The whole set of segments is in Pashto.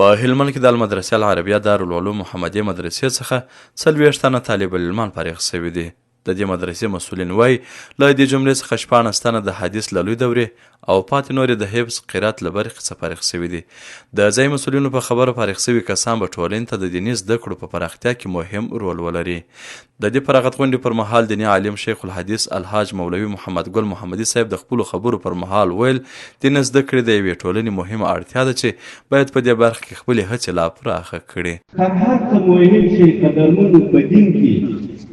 په هلمند کې د المدرسې العربیه دارالعلوم محمدیه مدرسې څخه 40 تنه طالب العلمان فارغ شوي دي. د دې مدرسې مسؤلین وایي له دې جملې څخه 14 تنه د حدیث له لوی دورې او پاتې نور د حفظ قرات له برخې څخه فارغ شوي دي. د ځایي مسؤلینو په خبره فارغ شوي کسان به ټولنې ته د دیني زده کړو په پراختیا کې مهم رول ولري. د دې فراغت غونډې پر مهال دیني عالم شیخ الحدیث الحاج مولوي محمد ګل محمدي صاحب د خپلو خبرو پر مهال ویل دیني زده کړې د یوې ټولنې مهمه اړتیا ده چې باید په دې برخه کې خپلې هڅې لا پراخه کړي. هر څه مهم شي قدرمنو په دین کې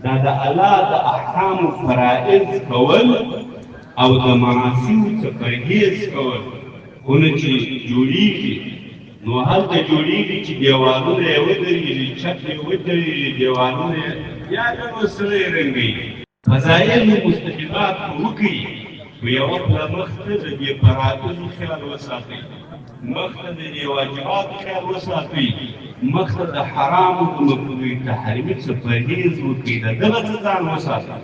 دا د الله د احکامو فرائض کول او د معاصیو څخه پرهیز کول. خو نه چې جوړیږي نو هلته جوړیږي چې دیوالونه یې ودرېږي، چت یې ودرېږي، دیوالونه یې یا بیا نو سره یې رنګوي. فضایل مستحبات وکړي خو یوه پله مخته د دې فرائضو خیال وساتئ، مخته د دې واجباتو خیال وساتئ، مخته د حرامو د مکروه تحریمي څخه پرهیز وکړي، د دغه څخه ځان وساتئ.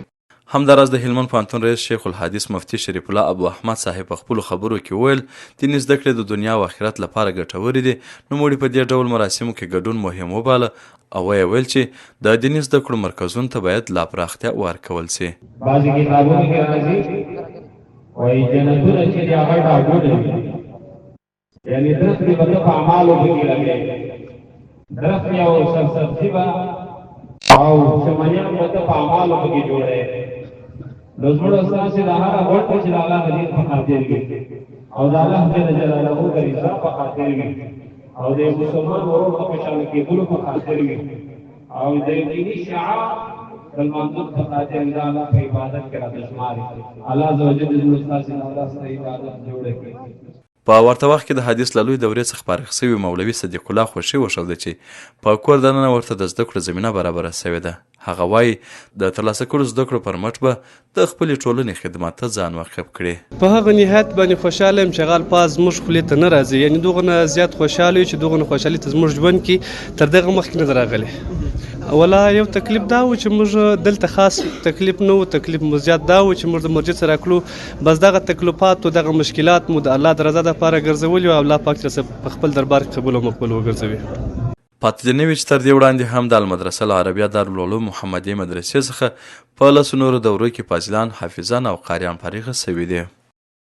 همداراز د هلمند پوهنتون رئیس شیخ الحدیث مفتي شریف الله ابو احمد صاحب په خپلو خبرو کې ویل دیني زده کړې د دنیا او آخرت لپاره ګټورې دي. نوموړي په دې ډول مراسمو کې ګډون مهم وباله او ویې ویل چې د دیني زده کړو مرکزونو ته باید لا پراختیا ورکول سي. بعضې کتابونو کې راځي وایي جنتونه چې دي هغه ډاګونه دي، یعنې درست دې به ته په اعمالو پکې لګوې، درست یو سبزي به او چمنیان به ته په اعمالو پکې جوړوې. د زړه ستاسې د هغه غوټه چې د الله د دین په خاطر وي او د الله جل جلاله د رضا په خاطر وي او د مسلمان ورور په خوشحاله کېدلو په خاطر وي او د دیني شعار د لمانځلو په خاطر د الله په عبادت کې راته شماري. الله عز وجل د زړه ستاسې د الله سره عبادت جوړه کړي. په ورته وخت کې د حدیث له لوی دورې څخه فارغ شوي مولوي صدیق الله خوشي وښوده چې په کور دننه ورته د زده کړو زمینه برابره شوې ده. هغه وایي د ترلاسه کړو زده کړو پر مټ به د خپلې ټولنې خدمت ته ځان وقف کړي. په هغه نهایت باندې خوشحاله یم چې هغه الفاظ زموږ خولې ته نه راځي، یعنې دغونه زیات خوشحاله یو چې دغونه خوشحالي ته زموږ ژوند کې تر دغه مخکې نه ده راغلی. ولا یو تکلیف دا و چې موږ دلته خاص تکلیف نه و، تکلیف مو زیات دا و چې موږ د مسجد سره کړو بس دغه تکلیفات او دغه مشکلات مو د الله د رضا دپاره ګرځولي او الله پاک ترڅه په خپل دربار کې قبول او مقبول وګرځوي. پاتې دې نه وي چې تر دې وړاندې هم د المدرسه العربیه دارالعلوم محمدیه مدرسې څخه په لسو نورو دورو کې فاضلان، حافظان او قاریان فارغ شوي دي.